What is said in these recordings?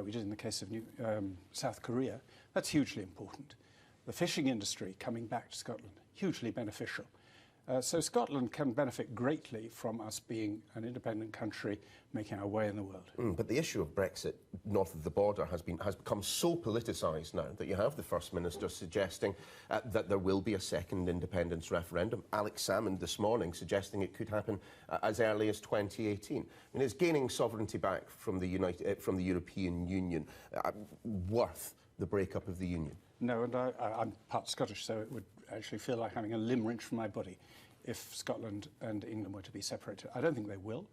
we did in the case of South Korea. That's hugely important. The fishing industry coming back to Scotland, hugely beneficial. So Scotland can benefit greatly from us being an independent country, making our way in the world. But the issue of Brexit north of the border has become so politicised now that you have the First Minister suggesting that there will be a second independence referendum. Alex Salmond this morning suggesting it could happen as early as 2018. I mean, is gaining sovereignty back from the European Union worth the breakup of the Union? No, and I'm part Scottish, so it would actually feel like having a limb wrenched from my body if Scotland and England were to be separated. I don't think they will.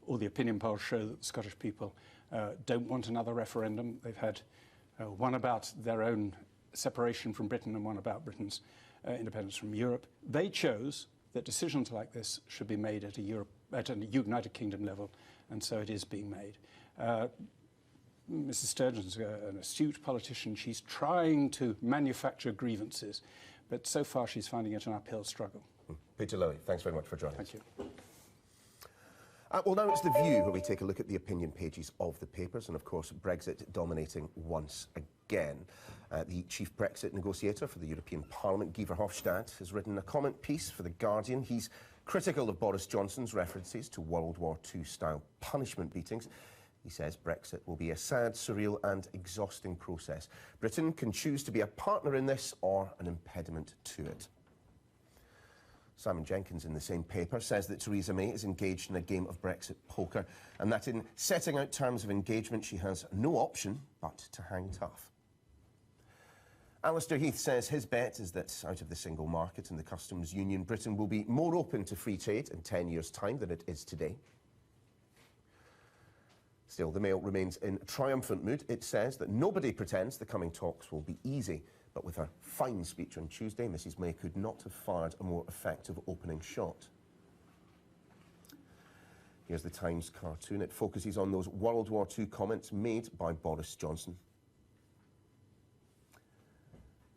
All the opinion polls show that the Scottish people don't want another referendum. They've had one about their own separation from Britain and one about Britain's independence from Europe. They chose that decisions like this should be made at a United Kingdom level, and so it is being made. Mrs. Sturgeon's an astute politician. She's trying to manufacture grievances, but so far she's finding it an uphill struggle. Peter Lilly, thanks very much for joining us. Thank you. Well, now it's The View, where we take a look at the opinion pages of the papers, and of course Brexit dominating once again. The chief Brexit negotiator for the European Parliament, Guy Verhofstadt, has written a comment piece for The Guardian. He's critical of Boris Johnson's references to World War II-style punishment beatings. He says Brexit will be a sad, surreal and exhausting process. Britain can choose to be a partner in this or an impediment to it. Simon Jenkins in the same paper says that Theresa May is engaged in a game of Brexit poker and that in setting out terms of engagement she has no option but to hang tough. Alistair Heath says his bet is that out of the single market and the customs union, Britain will be more open to free trade in 10 years' time than it is today. Still, the Mail remains in triumphant mood. It says that nobody pretends the coming talks will be easy, but with her fine speech on Tuesday, Mrs May could not have fired a more effective opening shot. Here's the Times cartoon. It focuses on those World War II comments made by Boris Johnson,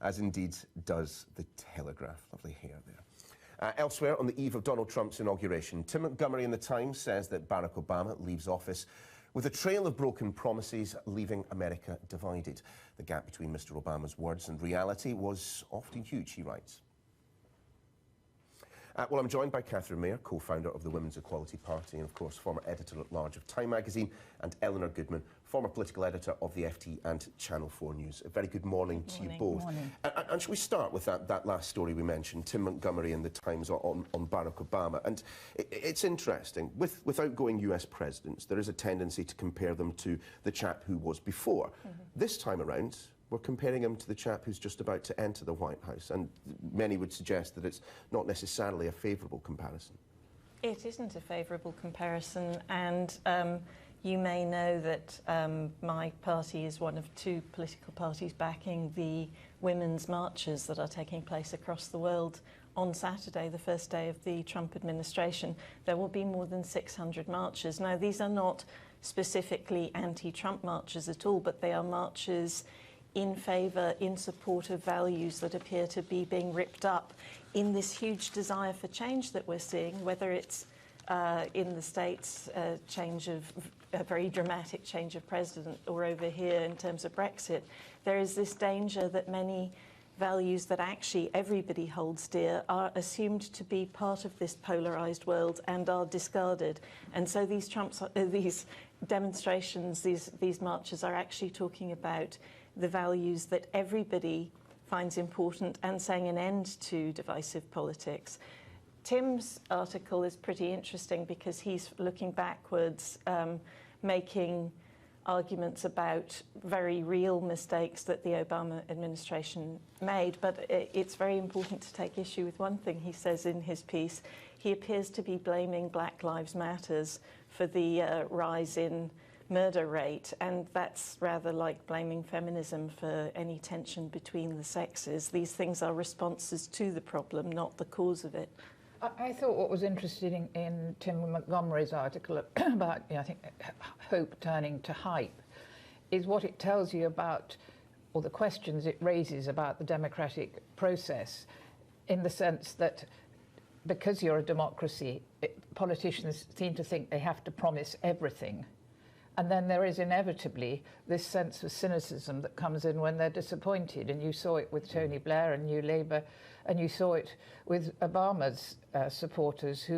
as indeed does the Telegraph. Lovely hair there. Elsewhere, on the eve of Donald Trump's inauguration, Tim Montgomery in the Times says that Barack Obama leaves office with a trail of broken promises, leaving America divided. The gap between Mr Obama's words and reality was often huge, he writes. Well, I'm joined by Catherine Mayer, co-founder of the Women's Equality Party and, of course, former editor-at-large of Time magazine, and Eleanor Goodman, former political editor of the FT and Channel 4 News. A very good morning to you both. Morning. And shall we start with that last story we mentioned, Tim Montgomery in the Times on Barack Obama? And it's interesting. With outgoing US presidents, there is a tendency to compare them to the chap who was before. This time around, we're comparing him to the chap who's just about to enter the White House, and many would suggest that it's not necessarily a favourable comparison. It isn't a favourable comparison, and you may know that my party is one of two political parties backing the women's marches that are taking place across the world. On Saturday, the first day of the Trump administration, there will be more than 600 marches. Now, these are not specifically anti-Trump marches at all, but they are marches in favour, in support of values that appear to be being ripped up in this huge desire for change that we're seeing, whether it's in the States, a very dramatic change of president, or over here in terms of Brexit. There is this danger that many values that actually everybody holds dear are assumed to be part of this polarised world and are discarded. And so these demonstrations, these marches are actually talking about the values that everybody finds important and saying an end to divisive politics. Tim's article is pretty interesting because he's looking backwards, making arguments about very real mistakes that the Obama administration made. But it's very important to take issue with one thing he says in his piece. He appears to be blaming Black Lives Matters for the rise in murder rate, and that's rather like blaming feminism for any tension between the sexes. These things are responses to the problem, not the cause of it. I thought what was interesting in Tim Montgomery's article about, I think, hope turning to hype, is what it tells you about, or the questions it raises about the democratic process, in the sense that because you're a democracy, politicians seem to think they have to promise everything. And then there is inevitably this sense of cynicism that comes in when they're disappointed. And you saw it with Tony Blair and New Labour, and you saw it with Obama's supporters,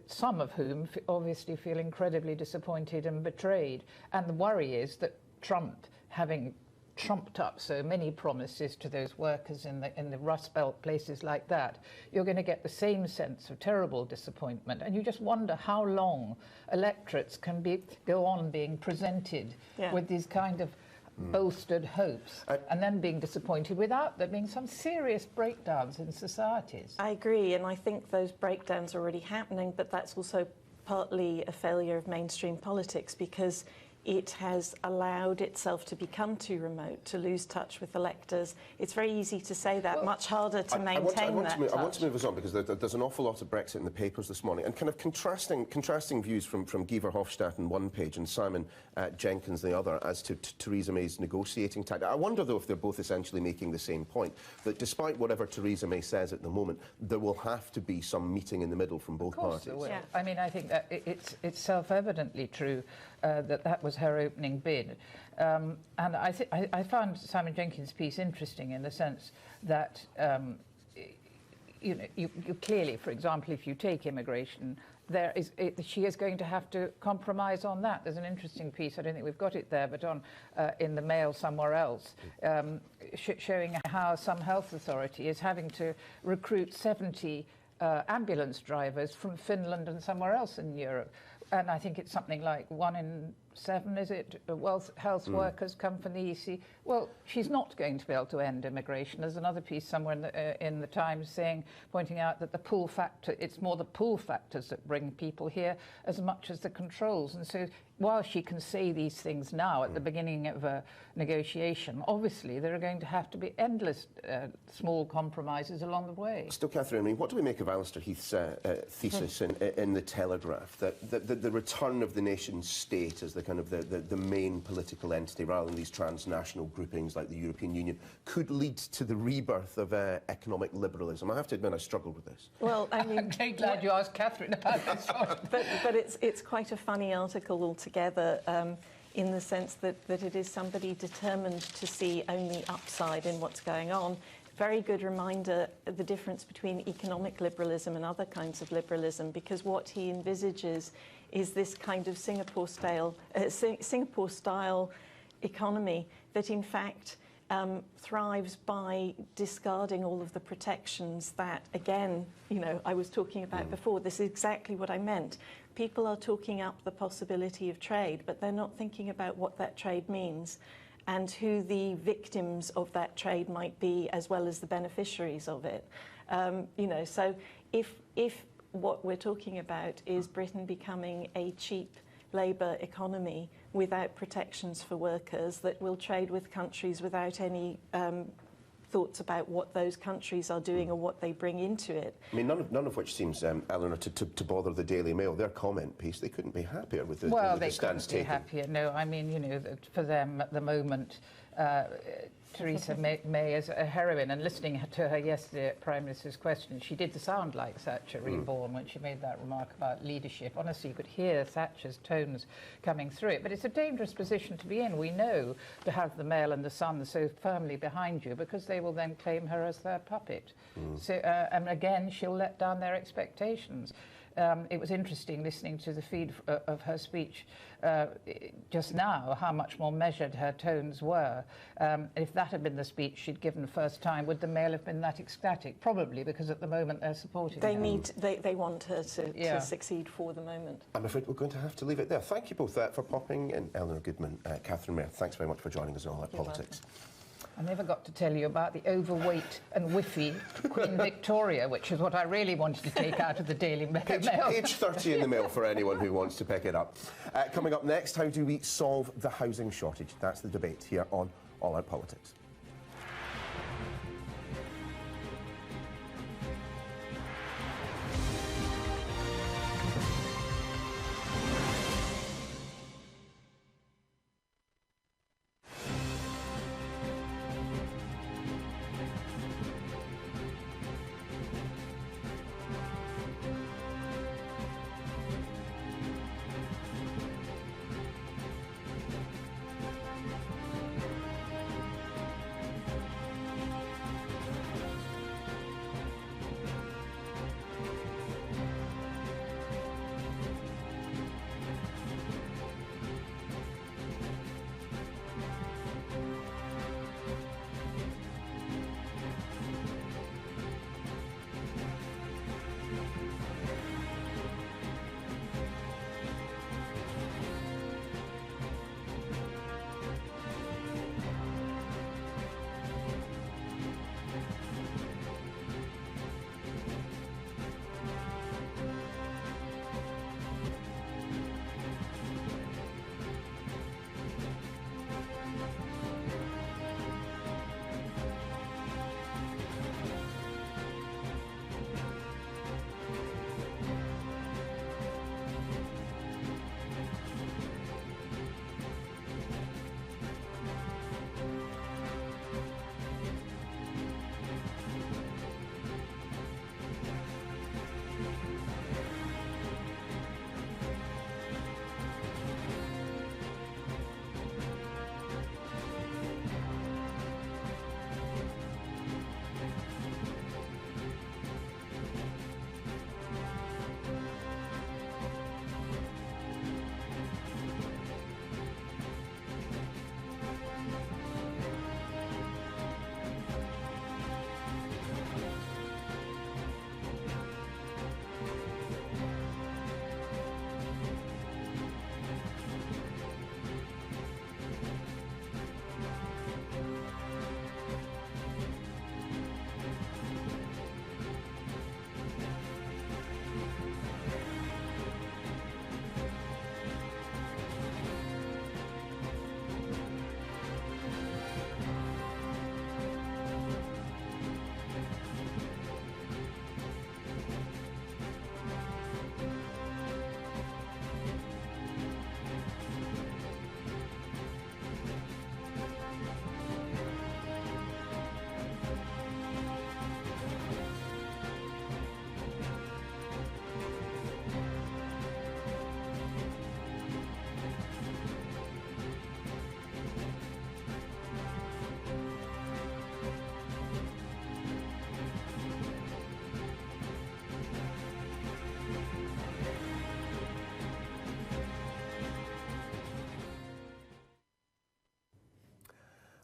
some of whom obviously feel incredibly disappointed and betrayed. And the worry is that Trump, having trumped up so many promises to those workers in the Rust Belt, places like that, you're going to get the same sense of terrible disappointment. And you just wonder how long electorates can go on being presented with these kind of bolstered hopes and then being disappointed without there being some serious breakdowns in societies. I agree, and I think those breakdowns are already happening, but that's also partly a failure of mainstream politics, because it has allowed itself to become too remote, to lose touch with electors. It's very easy to say that, well, much harder to maintain that touch. I want to move us on, because there's an awful lot of Brexit in the papers this morning, and kind of contrasting views from Guy Verhofstadt on one page and Simon Jenkins the other as to Theresa May's negotiating tactic. I wonder, though, if they're both essentially making the same point, that despite whatever Theresa May says at the moment, there will have to be some meeting in the middle from both parties. There will. Yeah. I mean, I think that it's self-evidently true that was her opening bid. And I found Simon Jenkins' piece interesting in the sense that, you clearly, for example, if you take immigration, she is going to have to compromise on that. There's an interesting piece, I don't think we've got it there, but on in the Mail somewhere else, showing how some health authority is having to recruit 70 ambulance drivers from Finland and somewhere else in Europe. And I think it's something like 1 in 7, is it, health workers come from the EC. Well, she's not going to be able to end immigration. There's another piece somewhere in the Times pointing out that the pull factor, it's more the pull factors that bring people here as much as the controls. And so while she can say these things now at the beginning of a negotiation, obviously there are going to have to be endless small compromises along the way. Still, Catherine, I mean, what do we make of Alistair Heath's thesis in The Telegraph, that the return of the nation state as the kind of the main political entity, rather than these transnational groupings like the European Union, could lead to the rebirth of economic liberalism? I have to admit, I struggled with this. Well, I mean, I'm very glad you asked Catherine about this one. but it's quite a funny article altogether, in the sense that it is somebody determined to see only upside in what's going on. Very good reminder of the difference between economic liberalism and other kinds of liberalism, because what he envisages is this kind of Singapore-style economy that, in fact, thrives by discarding all of the protections that, again, I was talking about before. This is exactly what I meant. People are talking up the possibility of trade, but they're not thinking about what that trade means and who the victims of that trade might be, as well as the beneficiaries of it. So if what we're talking about is Britain becoming a cheap labour economy without protections for workers that will trade with countries without any thoughts about what those countries are doing or what they bring into it. I mean, none of which seems, Eleanor, to bother the Daily Mail. Their comment piece, they couldn't be happier with the stance taken. Well, they couldn't be happier, no. I mean, for them at the moment, Theresa May is a heroine, and listening to her yesterday at Prime Minister's questions, she did sound like Thatcher reborn when she made that remark about leadership. Honestly, you could hear Thatcher's tones coming through it. But it's a dangerous position to be in. We know to have the Mail and the Sun so firmly behind you, because they will then claim her as their puppet. So, and again, she'll let down their expectations. It was interesting listening to the feed of her speech just now, how much more measured her tones were. If that had been the speech she'd given first time, would the Mail have been that ecstatic? Probably, because at the moment they're supporting her. They want her to succeed for the moment. I'm afraid we're going to have to leave it there. Thank you both for popping in. Eleanor Goodman, Catherine Mayer, thanks very much for joining us on All Out Politics. I never got to tell you about the overweight and whiffy Queen Victoria, which is what I really wanted to take out of the Daily Mail. Page 30 in the Mail for anyone who wants to pick it up. Coming up next, how do we solve the housing shortage? That's the debate here on All Out Politics.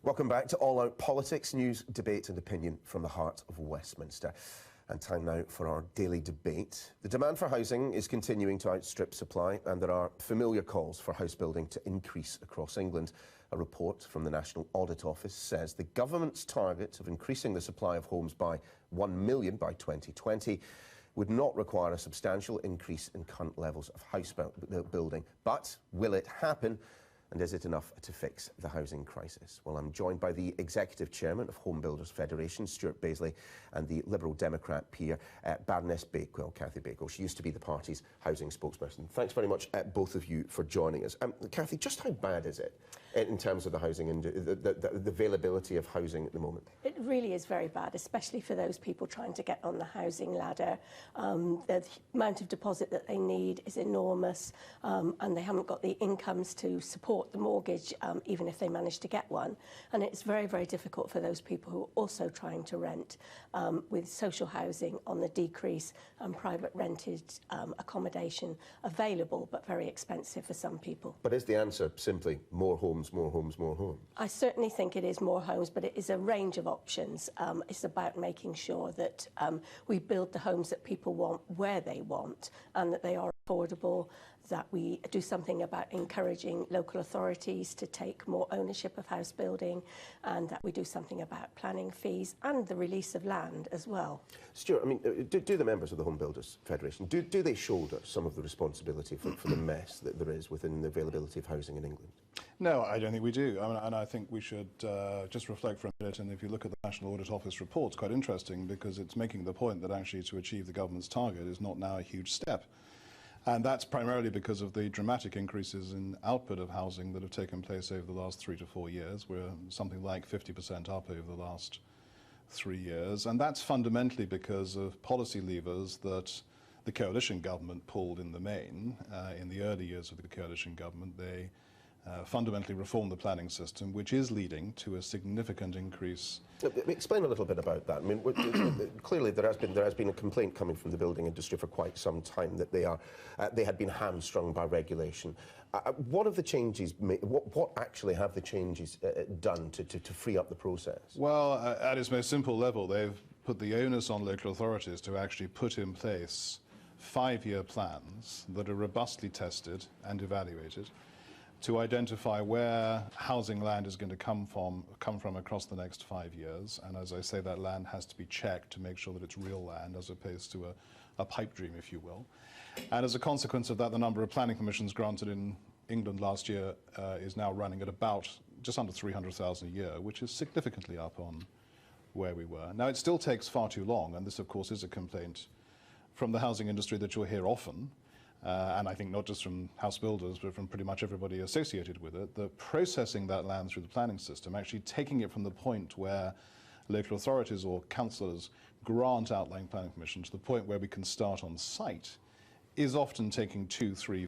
Welcome back to All Out Politics, news, debate and opinion from the heart of Westminster. And time now for our daily debate. The demand for housing is continuing to outstrip supply, and there are familiar calls for house building to increase across England. A report from the National Audit Office says the government's target of increasing the supply of homes by 1 million by 2020 would not require a substantial increase in current levels of house building. But will it happen? And is it enough to fix the housing crisis? Well, I'm joined by the Executive Chairman of Home Builders Federation, Stuart Baisley, and the Liberal Democrat peer, Baroness Bakewell, Cathy Bakewell. She used to be the party's housing spokesperson. Thanks very much, both of you, for joining us. Cathy, just how bad is it in terms of the housing and the availability of housing at the moment? It really is very bad, especially for those people trying to get on the housing ladder. The amount of deposit that they need is enormous, and they haven't got the incomes to support the mortgage, even if they manage to get one. And it's very, very difficult for those people who are also trying to rent, with social housing on the decrease and private rented accommodation available, but very expensive for some people. But is the answer simply more homes, more homes, more homes? I certainly think it is more homes, but it is a range of options. It's about making sure that we build the homes that people want where they want, and that they are affordable, that we do something about encouraging local authorities to take more ownership of house building, and that we do something about planning fees and the release of land as well. Stuart, I mean, do the members of the Home Builders Federation, do they shoulder some of the responsibility for the mess that there is within the availability of housing in England? No, I don't think we do. I mean, and I think we should just reflect for a minute, and if you look at the National Audit Office report, it's quite interesting because it's making the point that actually to achieve the government's target is not now a huge step. And that's primarily because of the dramatic increases in output of housing that have taken place over the last 3 to 4 years. We're something like 50% up over the last 3 years. And that's fundamentally because of policy levers that the coalition government pulled in the main. In the early years of the coalition government, they fundamentally reformed the planning system, which is leading to a significant increase. Explain a little bit about that. I mean, clearly there has been a complaint coming from the building industry for quite some time that they had been hamstrung by regulation. What have the changes what actually have the changes done to free up the process? Well, at its most simple level, they've put the onus on local authorities to actually put in place 5-year plans that are robustly tested and evaluated, to identify where housing land is going to come from across the next 5 years. And as I say, that land has to be checked to make sure that it's real land as opposed to a pipe dream, if you will. And as a consequence of that, the number of planning permissions granted in England last year is now running at about just under 300,000 a year, which is significantly up on where we were. Now, it still takes far too long, and this, of course, is a complaint from the housing industry that you'll hear often. And I think not just from house builders, but from pretty much everybody associated with it, that processing that land through the planning system, actually taking it from the point where local authorities or councillors grant outlying planning permission to the point where we can start on site, is often taking 2, 3,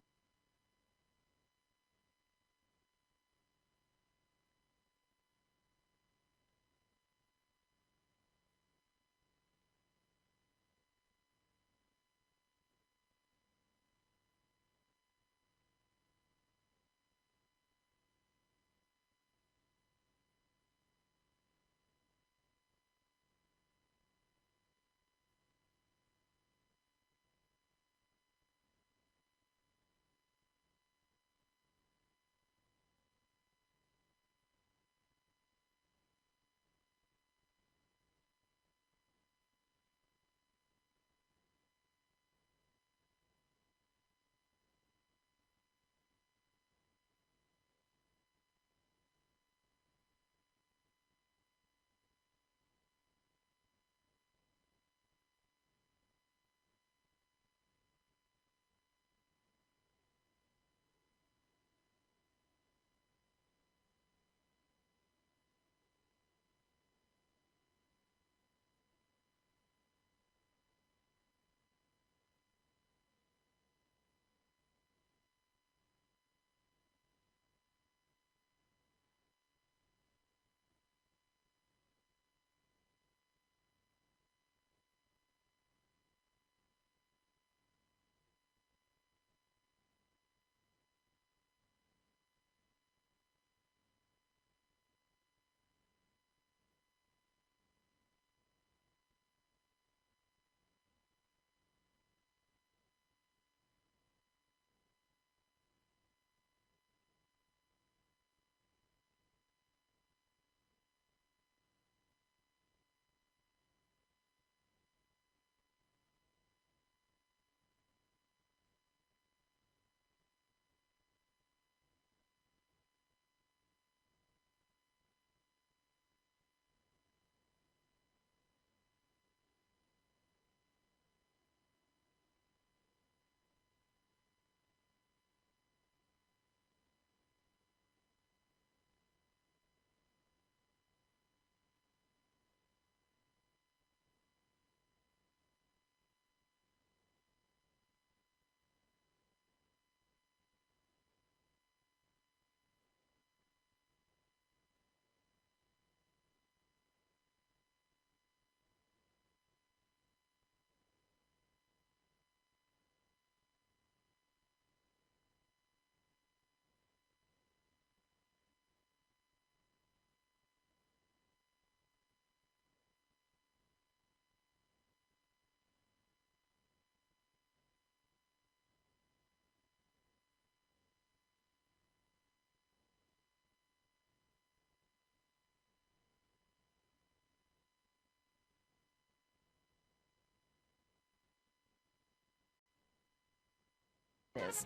is.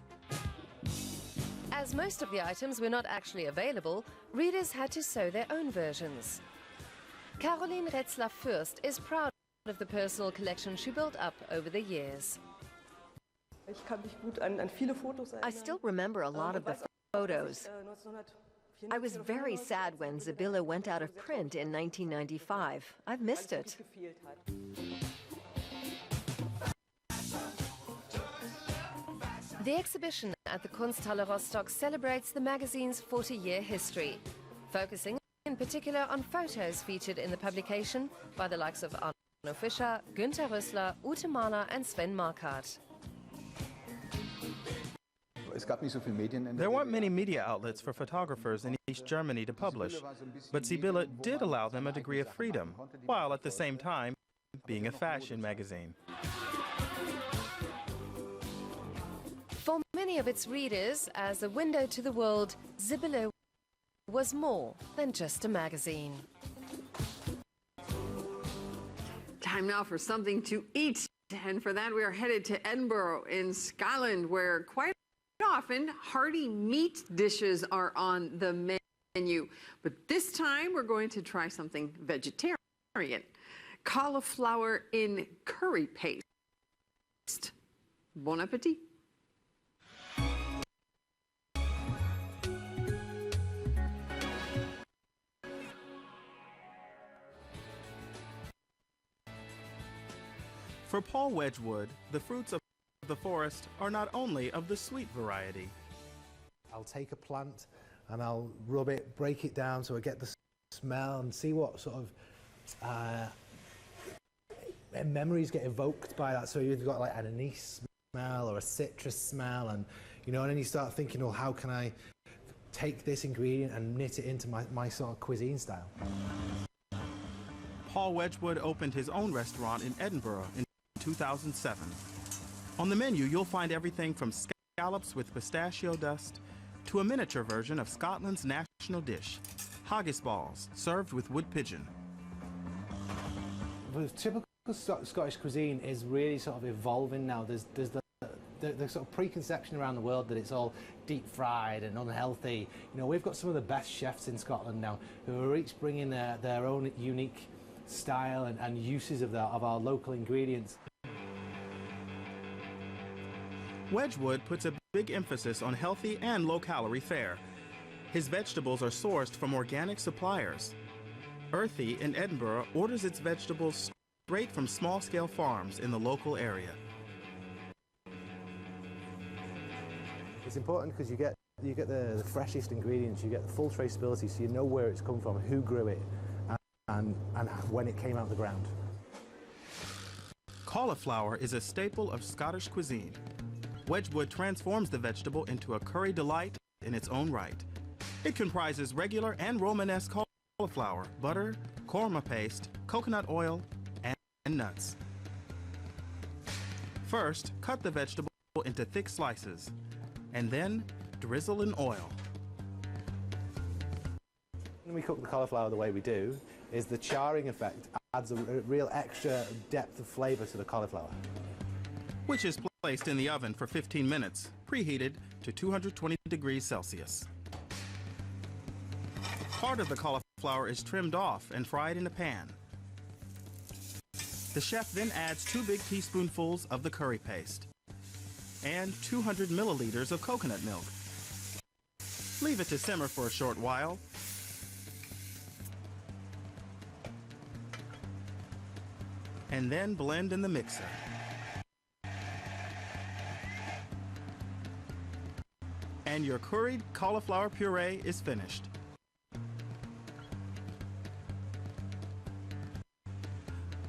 As most of the items were not actually available, readers had to sew their own versions. Caroline Retzler-Fürst is proud of the personal collection she built up over the years. I still remember a lot of the photos. I was very sad when Sibylle went out of print in 1995. I've missed it. The exhibition at the Kunsthalle Rostock celebrates the magazine's 40-year history, focusing in particular on photos featured in the publication by the likes of Arno Fischer, Günter Rüssler, Ute Mahler and Sven Markart. There weren't many media outlets for photographers in East Germany to publish, but Sibylle did allow them a degree of freedom, while at the same time being a fashion magazine. For many of its readers, as a window to the world, Sibylle was more than just a magazine. Time now for something to eat, and for that we are headed to Edinburgh in Scotland, where quite often hearty meat dishes are on the menu. But this time we're going to try something vegetarian. Cauliflower in curry paste. Bon appetit. For Paul Wedgwood, the fruits of the forest are not only of the sweet variety. I'll take a plant and I'll rub it, break it down so I get the smell and see what sort of memories get evoked by that. So you've got like an anise smell or a citrus smell, and and then you start thinking, well, how can I take this ingredient and knit it into my sort of cuisine style? Paul Wedgwood opened his own restaurant in Edinburgh in 2007. On the menu, you'll find everything from scallops with pistachio dust to a miniature version of Scotland's national dish, haggis balls, served with wood pigeon. The typical Scottish cuisine is really sort of evolving now. There's the sort of preconception around the world that it's all deep fried and unhealthy. We've got some of the best chefs in Scotland now who are each bringing their own unique style and uses of our local ingredients. Wedgwood puts a big emphasis on healthy and low-calorie fare. His vegetables are sourced from organic suppliers. Earthy in Edinburgh orders its vegetables straight from small-scale farms in the local area. It's important because you get the freshest ingredients, you get the full traceability, so you know where it's come from, who grew it, and when it came out of the ground. Cauliflower is a staple of Scottish cuisine. Wedgwood transforms the vegetable into a curry delight in its own right. It comprises regular and Romanesque cauliflower, butter, korma paste, coconut oil, and nuts. First, cut the vegetable into thick slices, and then drizzle in oil. When we cook the cauliflower the way we do, is the charring effect adds a real extra depth of flavour to the cauliflower. Which is placed in the oven for 15 minutes, preheated to 220 degrees Celsius. Part of the cauliflower is trimmed off and fried in a pan. The chef then adds 2 big teaspoonfuls of the curry paste and 200 milliliters of coconut milk. Leave it to simmer for a short while. And then blend in the mixer. And your curried cauliflower puree is finished.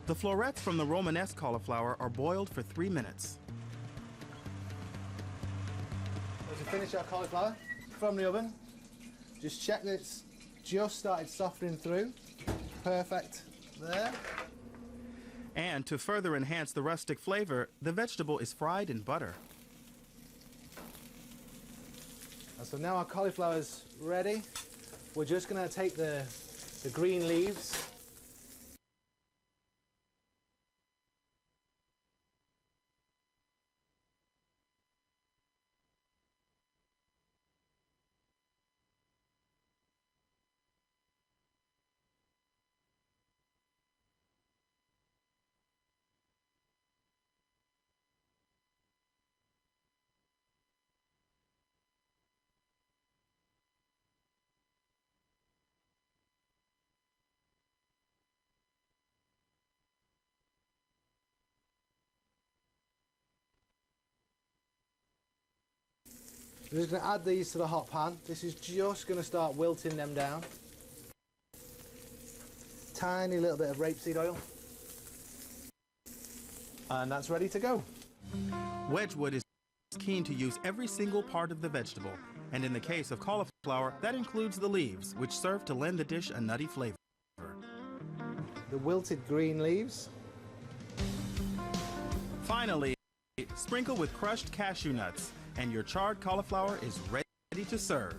The florets from the Romanesque cauliflower are boiled for 3 minutes. As we finish our cauliflower from the oven, just check that it's just started softening through. Perfect there. And to further enhance the rustic flavor, the vegetable is fried in butter. And so now our cauliflower's ready. We're just going to take the green leaves . We're just going to add these to the hot pan. This is just going to start wilting them down. Tiny little bit of rapeseed oil. And that's ready to go. Wedgwood is keen to use every single part of the vegetable, and in the case of cauliflower, that includes the leaves, which serve to lend the dish a nutty flavor. The wilted green leaves. Finally, sprinkle with crushed cashew nuts, and your charred cauliflower is ready to serve.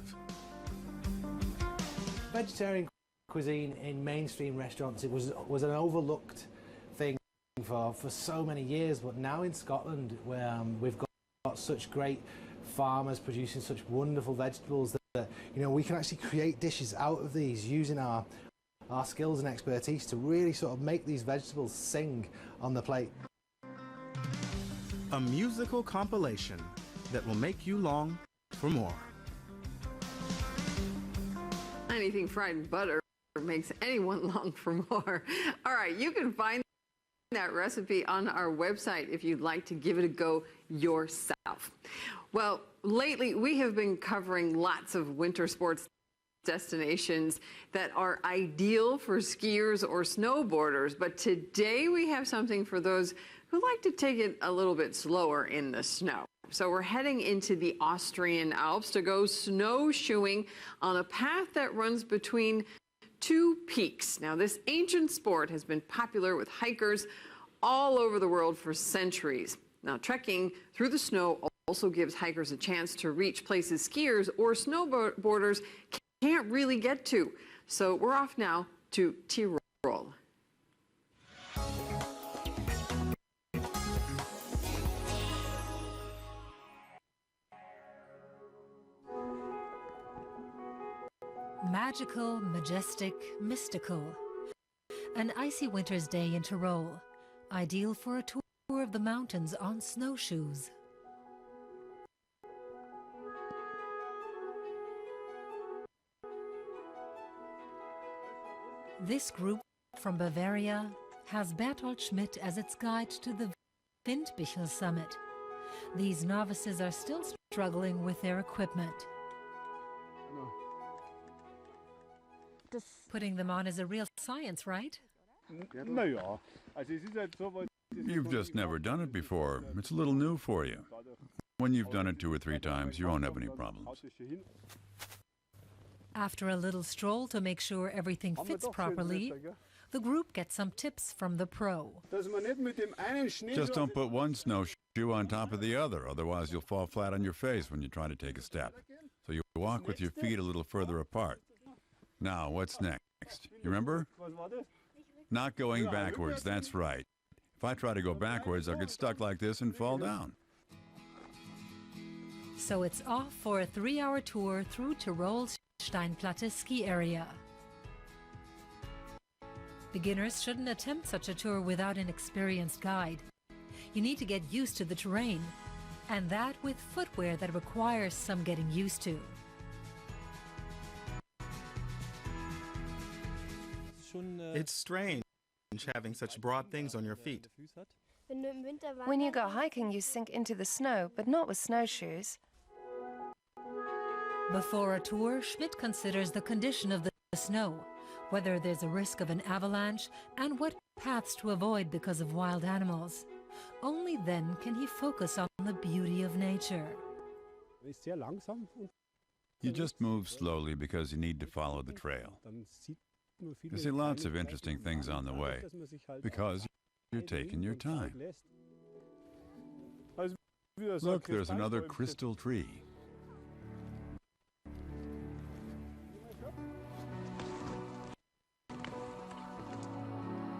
Vegetarian cuisine in mainstream restaurants, it was an overlooked thing for so many years, but now in Scotland, where we've got such great farmers producing such wonderful vegetables that you know, we can actually create dishes out of these using our skills and expertise to really sort of make these vegetables sing on the plate. A musical compilation that will make you long for more. Anything fried in butter makes anyone long for more. All right, you can find that recipe on our website if you'd like to give it a go yourself. Well, lately we have been covering lots of winter sports destinations that are ideal for skiers or snowboarders, but today we have something for those who like to take it a little bit slower in the snow. So we're heading into the Austrian Alps to go snowshoeing on a path that runs between two peaks. Now, this ancient sport has been popular with hikers all over the world for centuries. Now, trekking through the snow also gives hikers a chance to reach places skiers or snowboarders can't really get to. So we're off now to Tyrol. Magical, majestic, mystical. An icy winter's day in Tyrol, ideal for a tour of the mountains on snowshoes. This group from Bavaria has Bertolt Schmidt as its guide to the Windbichel summit. These novices are still struggling with their equipment. Putting them on is a real science, right? You've just never done it before. It's a little new for you. When you've done it 2 or 3 times, you won't have any problems. After a little stroll to make sure everything fits properly, the group gets some tips from the pro. Just don't put one snowshoe on top of the other, otherwise you'll fall flat on your face when you try to take a step. So you walk with your feet a little further apart. Now, what's next? You remember? Not going backwards, that's right. If I try to go backwards, I'll get stuck like this and fall down. So it's off for a 3-hour tour through Tyrol's Steinplatte ski area. Beginners shouldn't attempt such a tour without an experienced guide. You need to get used to the terrain, and that with footwear that requires some getting used to. It's strange having such broad things on your feet. When you go hiking, you sink into the snow, but not with snowshoes. Before a tour, Schmidt considers the condition of the snow, whether there's a risk of an avalanche, and what paths to avoid because of wild animals. Only then can he focus on the beauty of nature. You just move slowly because you need to follow the trail. You see lots of interesting things on the way because you're taking your time. Look, there's another crystal tree.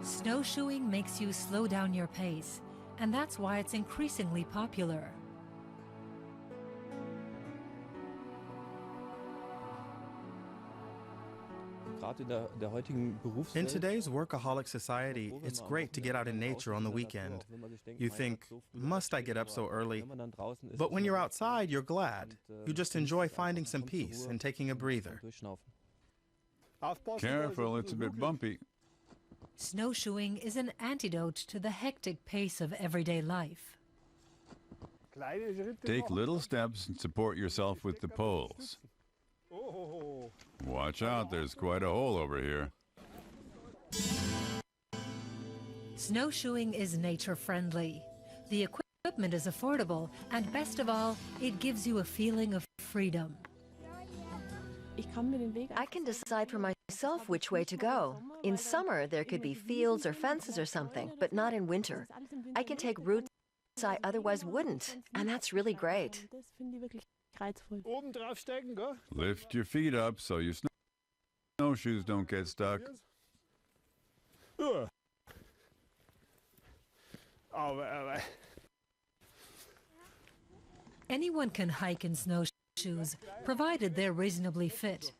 Snowshoeing makes you slow down your pace, and that's why it's increasingly popular. In today's workaholic society, it's great to get out in nature on the weekend. You think, must I get up so early? But when you're outside, you're glad. You just enjoy finding some peace and taking a breather. Careful, it's a bit bumpy. Snowshoeing is an antidote to the hectic pace of everyday life. Take little steps and support yourself with the poles. Watch out, there's quite a hole over here. Snowshoeing is nature-friendly. The equipment is affordable, and best of all, it gives you a feeling of freedom. I can decide for myself which way to go. In summer, there could be fields or fences or something, but not in winter. I can take routes I otherwise wouldn't, and that's really great. Lift your feet up so your snowshoes don't get stuck. Anyone can hike in snowshoes, provided they're reasonably fit.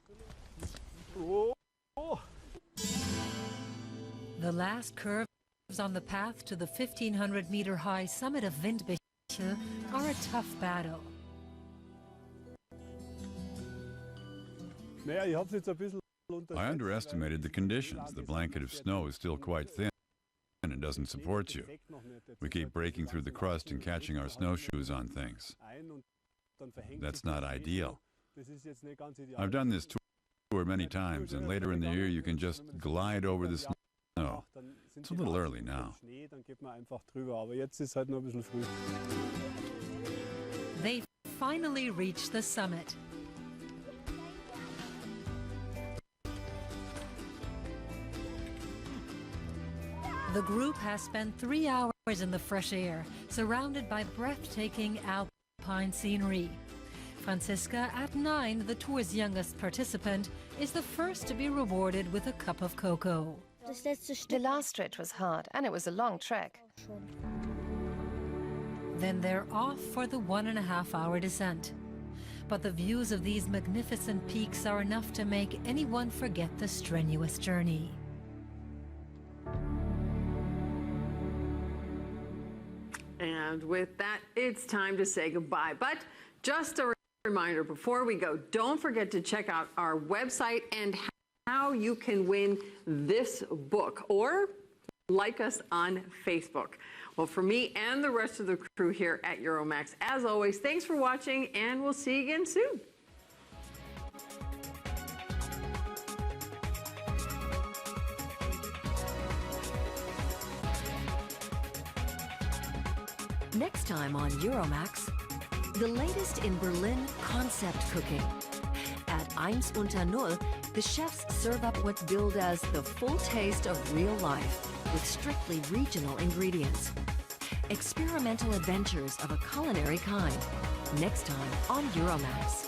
The last curves on the path to the 1,500-meter-high summit of Windbüchel are a tough battle. I underestimated the conditions. The blanket of snow is still quite thin and doesn't support you. We keep breaking through the crust and catching our snowshoes on things. That's not ideal. I've done this tour many times, and later in the year you can just glide over the snow. It's a little early now. They finally reached the summit. The group has spent 3 hours in the fresh air, surrounded by breathtaking alpine scenery. Franziska, at 9, the tour's youngest participant, is the first to be rewarded with a cup of cocoa. The last stretch was hard, and it was a long trek. Then they're off for the 1.5-hour descent. But the views of these magnificent peaks are enough to make anyone forget the strenuous journey. And with that, it's time to say goodbye. But just a reminder before we go, don't forget to check out our website and how you can win this book, or like us on Facebook. Well, for me and the rest of the crew here at Euromax, as always, thanks for watching, and we'll see you again soon. Next time on Euromax, the latest in Berlin concept cooking. At 1:0, the chefs serve up what's billed as the full taste of real life with strictly regional ingredients. Experimental adventures of a culinary kind. Next time on Euromax.